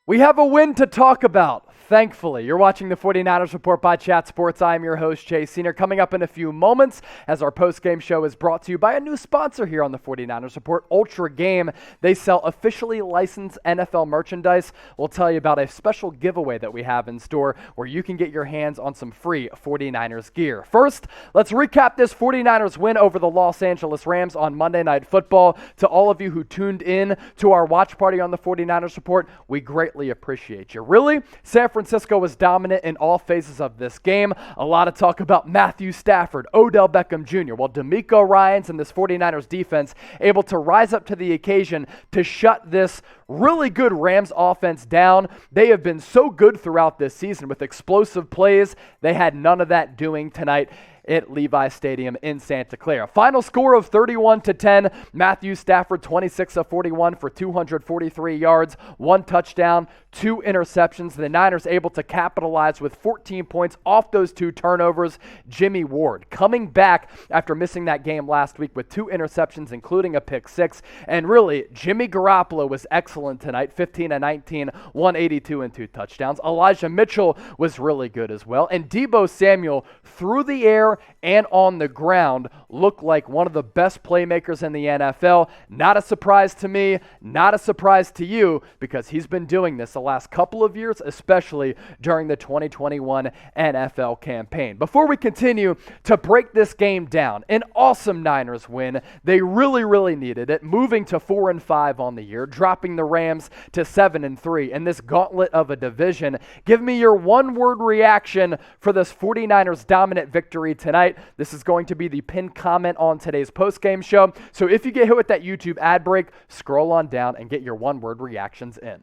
We have a win to talk about, thankfully. You're watching the 49ers Report by Chat Sports. I'm your host, Jay Senior. Coming up in a few moments, as our post-game show is brought to you by a new sponsor here on the 49ers Report, Ultra Game. They sell officially licensed NFL merchandise. We'll tell you about a special giveaway that we have in store where you can get your hands on some free 49ers gear. First, let's recap this 49ers win over the Los Angeles Rams on Monday Night Football. To all of you who tuned in to our watch party on the 49ers Report, we greatly appreciate you. Really, San Francisco was dominant in all phases of this game. A lot of talk about Matthew Stafford, Odell Becham Jr., while DeMeco Ryans and this 49ers defense able to rise up to the occasion to shut this really good Rams offense down. They have been so good throughout this season with explosive plays. They had none of that doing tonight at Levi Stadium in Santa Clara. Final score of 31-10. Matthew Stafford, 26 of 41 for 243 yards, 1 touchdown, 2 interceptions. The Niners able to capitalize with 14 points off those 2 turnovers. Jimmy Ward coming back after missing that game last week with 2 interceptions, including a pick 6. And really, Jimmy Garoppolo was excellent tonight, 15 of 19, 182 and 2 touchdowns. Elijah Mitchell was really good as well. And Deebo Samuel, through the air and on the ground, looked like one of the best playmakers in the NFL. Not a surprise to me, not a surprise to you, because he's been doing this the last couple of years, especially during the 2021 NFL campaign. Before we continue to break this game down, an awesome Niners win. They really needed it, moving to 4-5 on the year, dropping the Rams to 7-3 in this gauntlet of a division. Give me your one-word reaction for this 49ers dominant victory tonight. This is going to be the pinned comment on today's post-game show. So if you get hit with that YouTube ad break, scroll on down and get your one-word reactions in.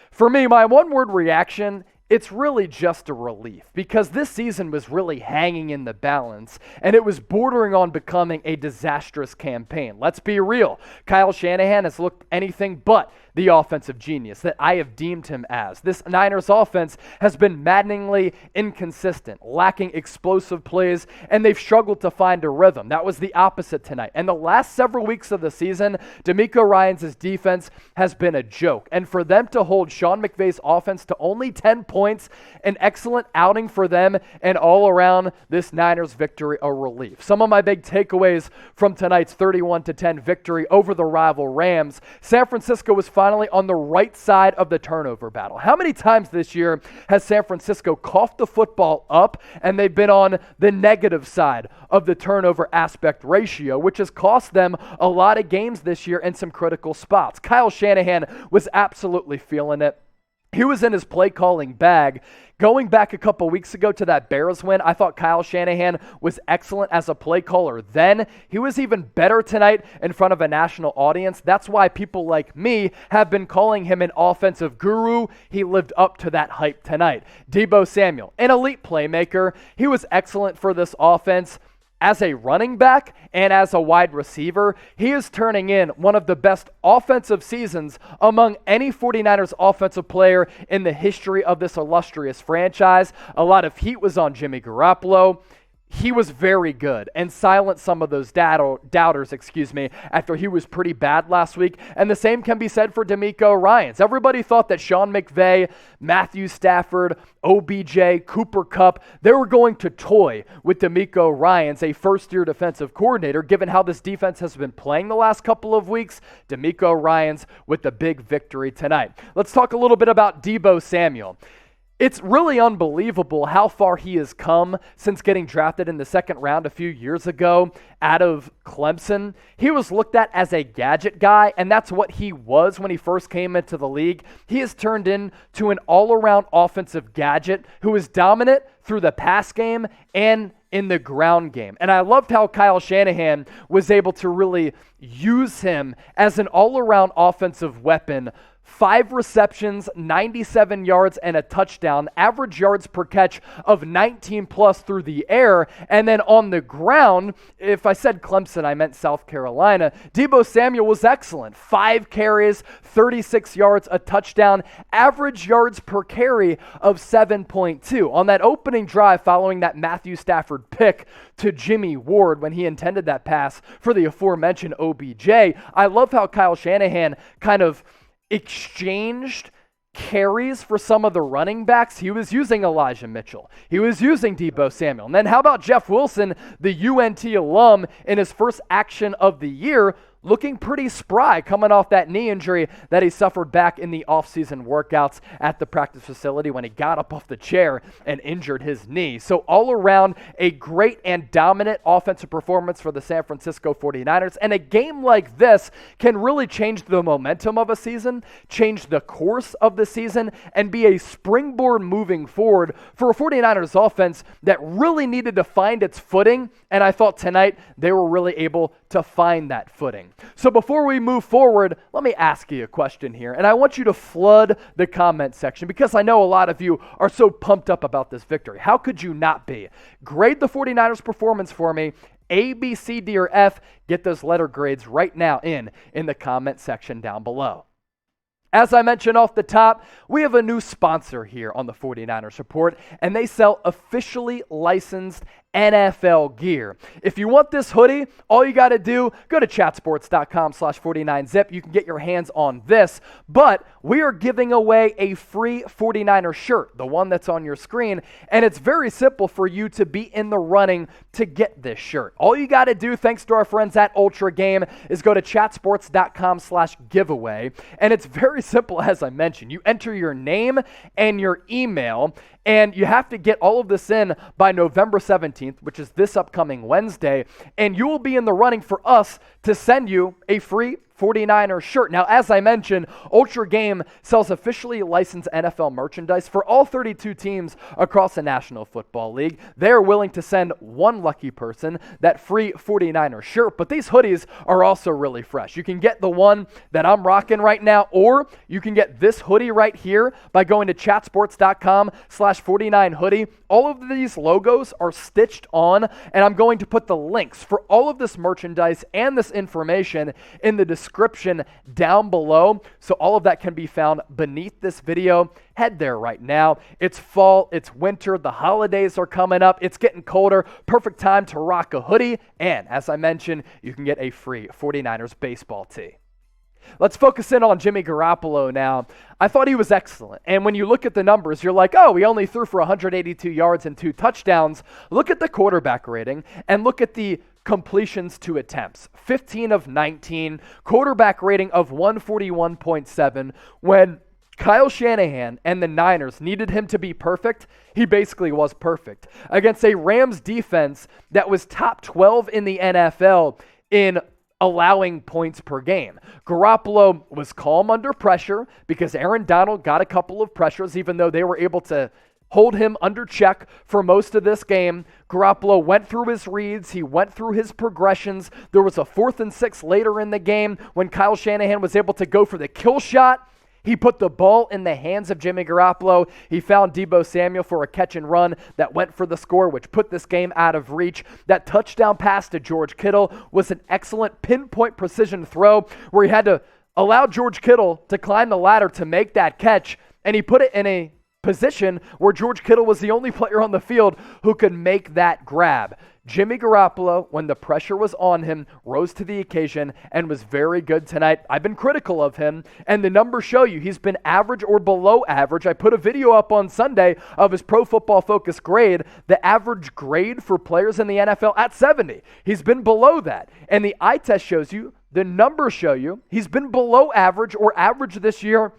For me, my one-word reaction, it's really just a relief, because this season was really hanging in the balance and it was bordering on becoming a disastrous campaign. Let's be real. Kyle Shanahan has looked anything but the offensive genius that I have deemed him as. This Niners offense has been maddeningly inconsistent, lacking explosive plays, and they've struggled to find a rhythm. That was the opposite tonight. And the last several weeks of the season, DeMeco Ryans' defense has been a joke. And for them to hold Sean McVay's offense to only 10 points, an excellent outing for them, and all around this Niners victory a relief. Some of my big takeaways from tonight's 31-10 victory over the rival Rams: San Francisco was finally on the right side of the turnover battle. How many times this year has San Francisco coughed the football up and they've been on the negative side of the turnover aspect ratio, which has cost them a lot of games this year in some critical spots? Kyle Shanahan was absolutely feeling it. He was in his play calling bag. Going back a couple weeks ago to that Bears win, I thought Kyle Shanahan was excellent as a play caller then. He was even better tonight in front of a national audience. That's why people like me have been calling him an offensive guru. He lived up to that hype tonight. Deebo Samuel, an elite playmaker. He was excellent for this offense. As a running back and as a wide receiver, he is turning in one of the best offensive seasons among any 49ers offensive player in the history of this illustrious franchise. A lot of heat was on Jimmy Garoppolo. He was very good and silenced some of those doubters, after he was pretty bad last week. And the same can be said for DeMeco Ryans. Everybody thought that Sean McVay, Matthew Stafford, OBJ, Cooper Kupp, they were going to toy with DeMeco Ryans, a first-year defensive coordinator, given how this defense has been playing the last couple of weeks. DeMeco Ryans with the big victory tonight. Let's talk a little bit about Deebo Samuel. It's really unbelievable how far he has come since getting drafted in the second round a few years ago out of Clemson. He was looked at as a gadget guy, and that's what he was when he first came into the league. He has turned into an all-around offensive gadget who is dominant through the pass game and in the ground game. And I loved how Kyle Shanahan was able to really use him as an all-around offensive weapon. 5 receptions, 97 yards, and a touchdown. Average yards per catch of 19 plus through the air. And then on the ground, if I said Clemson, I meant South Carolina. Deebo Samuel was excellent. 5 carries, 36 yards, a touchdown. Average yards per carry of 7.2. On that opening drive following that Matthew Stafford pick to Jimmy Ward when he intended that pass for the aforementioned OBJ, I love how Kyle Shanahan kind of exchanged carries for some of the running backs, he was using Elijah Mitchell. He was using Deebo Samuel. And then how about Jeff Wilson, the UNT alum, in his first action of the year, looking pretty spry coming off that knee injury that he suffered back in the offseason workouts at the practice facility when he got up off the chair and injured his knee. So all around, a great and dominant offensive performance for the San Francisco 49ers. And a game like this can really change the momentum of a season, change the course of the season, and be a springboard moving forward for a 49ers offense that really needed to find its footing. And I thought tonight they were really able to find that footing. So before we move forward, let me ask you a question here. And I want you to flood the comment section because I know a lot of you are so pumped up about this victory. How could you not be? Grade the 49ers performance for me. A, B, C, D, or F. Get those letter grades right now in the comment section down below. As I mentioned off the top, we have a new sponsor here on the 49ers Report, and they sell officially licensed NFL gear. If you want this hoodie, all you got to do, go to chatsports.com/49zip. You can get your hands on this, but we are giving away a free 49er shirt, the one that's on your screen, and it's very simple for you to be in the running to get this shirt. All you got to do, thanks to our friends at Ultra Game, is go to chatsports.com/giveaway, and it's very simple as I mentioned. You enter your name and your email, and you have to get all of this in by November 17th, which is this upcoming Wednesday, and you will be in the running for us to send you a free 49er shirt. Now, as I mentioned, Ultra Game sells officially licensed NFL merchandise for all 32 teams across the National Football League. They are willing to send one lucky person that free 49er shirt, but these hoodies are also really fresh. You can get the one that I'm rocking right now, or you can get this hoodie right here by going to chatsports.com/49hoodie. All of these logos are stitched on, and I'm going to put the links for all of this merchandise and this information in the description down below. So all of that can be found beneath this video. Head there right now. It's fall, it's winter, the holidays are coming up, it's getting colder. Perfect time to rock a hoodie. And as I mentioned, you can get a free 49ers baseball tee. Let's focus in on Jimmy Garoppolo now. I thought he was excellent. And when you look at the numbers, you're like, oh, he only threw for 182 yards and 2 touchdowns. Look at the quarterback rating and look at the completions to attempts. 15 of 19, quarterback rating of 141.7. When Kyle Shanahan and the Niners needed him to be perfect, he basically was perfect. Against a Rams defense that was top 12 in the NFL in allowing points per game. Garoppolo was calm under pressure because Aaron Donald got a couple of pressures, even though they were able to hold him under check for most of this game. Garoppolo went through his reads. He went through his progressions. There was a 4th and 6 later in the game when Kyle Shanahan was able to go for the kill shot. He put the ball in the hands of Jimmy Garoppolo. He found Deebo Samuel for a catch and run that went for the score, which put this game out of reach. That touchdown pass to George Kittle was an excellent pinpoint precision throw where he had to allow George Kittle to climb the ladder to make that catch, and he put it in a position where George Kittle was the only player on the field who could make that grab. Jimmy Garoppolo, when the pressure was on him, rose to the occasion and was very good tonight. I've been critical of him, and the numbers show you he's been average or below average. I put a video up on Sunday of his Pro Football Focus grade, the average grade for players in the NFL at 70. He's been below that, and the eye test shows you, the numbers show you, he's been below average or average this year.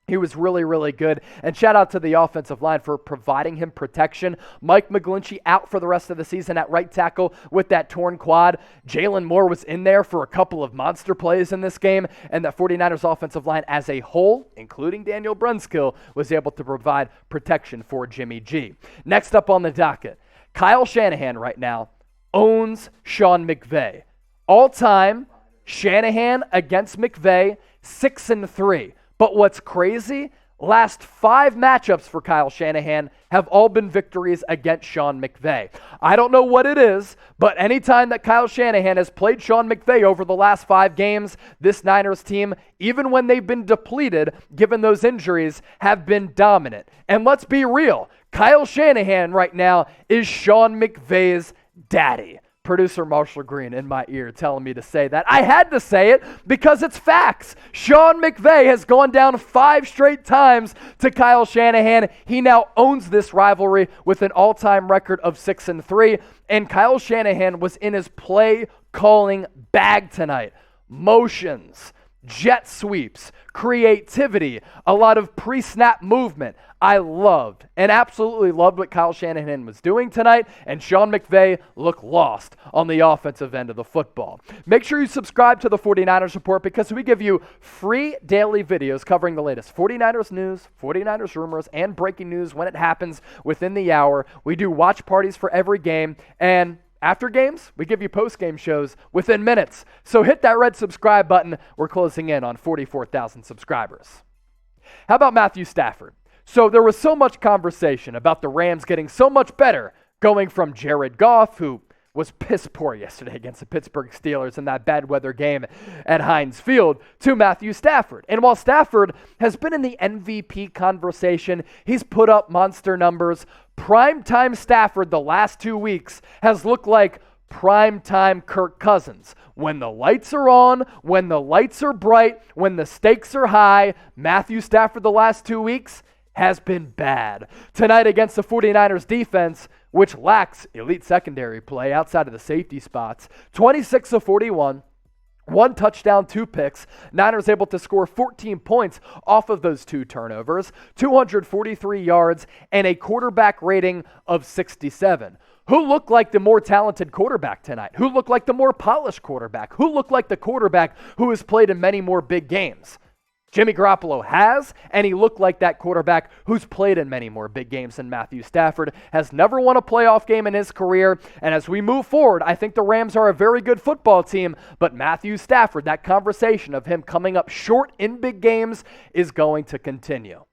He was really, really good. And shout out to the offensive line for providing him protection. Mike McGlinchey out for the rest of the season at right tackle with that torn quad. Jalen Moore was in there for a couple of monster plays in this game. And the 49ers offensive line as a whole, including Daniel Brunskill, was able to provide protection for Jimmy G. Next up on the docket, Kyle Shanahan right now owns Sean McVay. All-time, Shanahan against McVay, 6-3. But what's crazy, last 5 matchups for Kyle Shanahan have all been victories against Sean McVay. I don't know what it is, but anytime that Kyle Shanahan has played Sean McVay over the last 5 games, this Niners team, even when they've been depleted, given those injuries, have been dominant. And let's be real, Kyle Shanahan right now is Sean McVay's daddy. Producer Marshall Green in my ear telling me to say that. I had to say it because it's facts. Sean McVay has gone down 5 straight times to Kyle Shanahan. He now owns this rivalry with an all-time record of 6-3. And Kyle Shanahan was in his play calling bag tonight. Motions, jet sweeps, creativity, a lot of pre-snap movement. I loved and absolutely loved what Kyle Shanahan was doing tonight, and Sean McVay looked lost on the offensive end of the football. Make sure you subscribe to the 49ers Report because we give you free daily videos covering the latest 49ers news, 49ers rumors, and breaking news when it happens within the hour. We do watch parties for every game, and after games, we give you post-game shows within minutes. So hit that red subscribe button. We're closing in on 44,000 subscribers. How about Matthew Stafford? So there was so much conversation about the Rams getting so much better, going from Jared Goff, who was piss poor yesterday against the Pittsburgh Steelers in that bad weather game at Heinz Field, to Matthew Stafford. And while Stafford has been in the MVP conversation, he's put up monster numbers. Primetime Stafford the last 2 weeks has looked like primetime Kirk Cousins. When the lights are on, when the lights are bright, when the stakes are high, Matthew Stafford the last 2 weeks has been bad. Tonight against the 49ers defense, which lacks elite secondary play outside of the safety spots, 26 of 41, 1 touchdown, 2 picks. Niners able to score 14 points off of those 2 turnovers, 243 yards, and a quarterback rating of 67. Who looked like the more talented quarterback tonight? Who looked like the more polished quarterback? Who looked like the quarterback who has played in many more big games? Jimmy Garoppolo has, and he looked like that quarterback who's played in many more big games than Matthew Stafford, has never won a playoff game in his career, and as we move forward, I think the Rams are a very good football team, but Matthew Stafford, that conversation of him coming up short in big games is going to continue.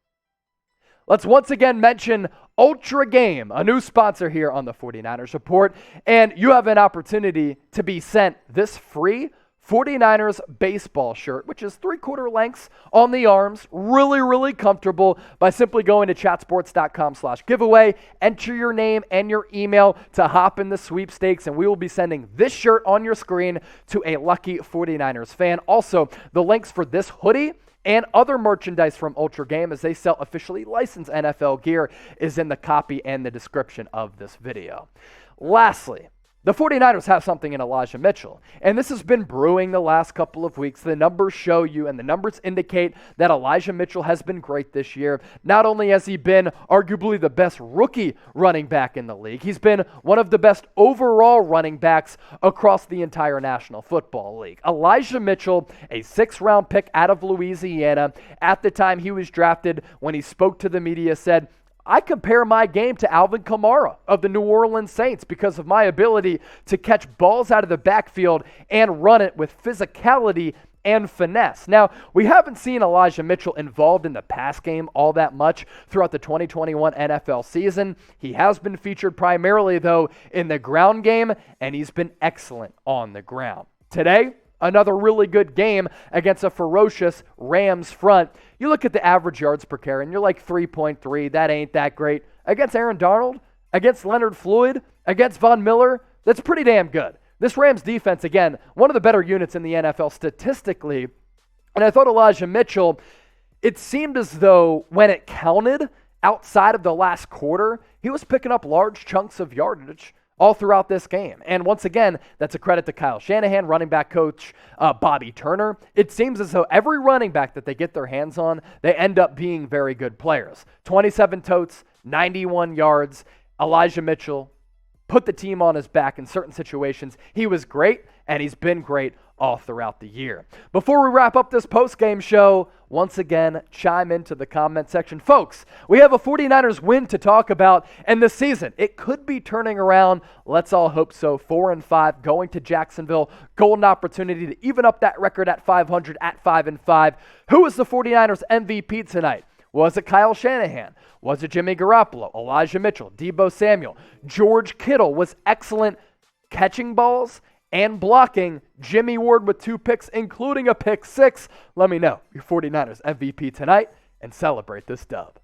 Let's once again mention Ultra Game, a new sponsor here on the 49ers Report, and you have an opportunity to be sent this free 49ers baseball shirt, which is 3/4 lengths on the arms, really, really comfortable, by simply going to chatsports.com/giveaway, enter your name and your email to hop in the sweepstakes, and we will be sending this shirt on your screen to a lucky 49ers fan. Also, the links for this hoodie and other merchandise from Ultra Game, as they sell officially licensed NFL gear, is in the copy and the description of this video. Lastly, the 49ers have something in Elijah Mitchell, and this has been brewing the last couple of weeks. The numbers show you, and the numbers indicate that Elijah Mitchell has been great this year. Not only has he been arguably the best rookie running back in the league, he's been one of the best overall running backs across the entire National Football League. Elijah Mitchell, a 6th-round pick out of Louisiana, at the time he was drafted, when he spoke to the media, said, I compare my game to Alvin Kamara of the New Orleans Saints because of my ability to catch balls out of the backfield and run it with physicality and finesse. Now, we haven't seen Elijah Mitchell involved in the pass game all that much throughout the 2021 NFL season. He has been featured primarily, though, in the ground game, and he's been excellent on the ground. Today, another really good game against a ferocious Rams front. You look at the average yards per carry, and you're like 3.3. That ain't that great. Against Aaron Darnold, against Leonard Floyd, against Von Miller, that's pretty damn good. This Rams defense, again, one of the better units in the NFL statistically. And I thought Elijah Mitchell, it seemed as though when it counted outside of the last quarter, he was picking up large chunks of yardage all throughout this game. And once again, that's a credit to Kyle Shanahan, running back coach Bobby Turner. It seems as though every running back that they get their hands on, they end up being very good players. 27 totes, 91 yards. Elijah Mitchell put the team on his back in certain situations. He was great, and he's been great all throughout the year. Before we wrap up this post-game show, once again, chime into the comment section. Folks, we have a 49ers win to talk about, and the season, it could be turning around. Let's all hope so. 4-5, going to Jacksonville. Golden opportunity to even up that record at 500 at 5-5. Who is the 49ers MVP tonight? Was it Kyle Shanahan? Was it Jimmy Garoppolo? Elijah Mitchell? Deebo Samuel? George Kittle was excellent catching balls and blocking. Jimmy Ward with 2 picks, including a pick 6. Let me know your 49ers MVP tonight and celebrate this dub.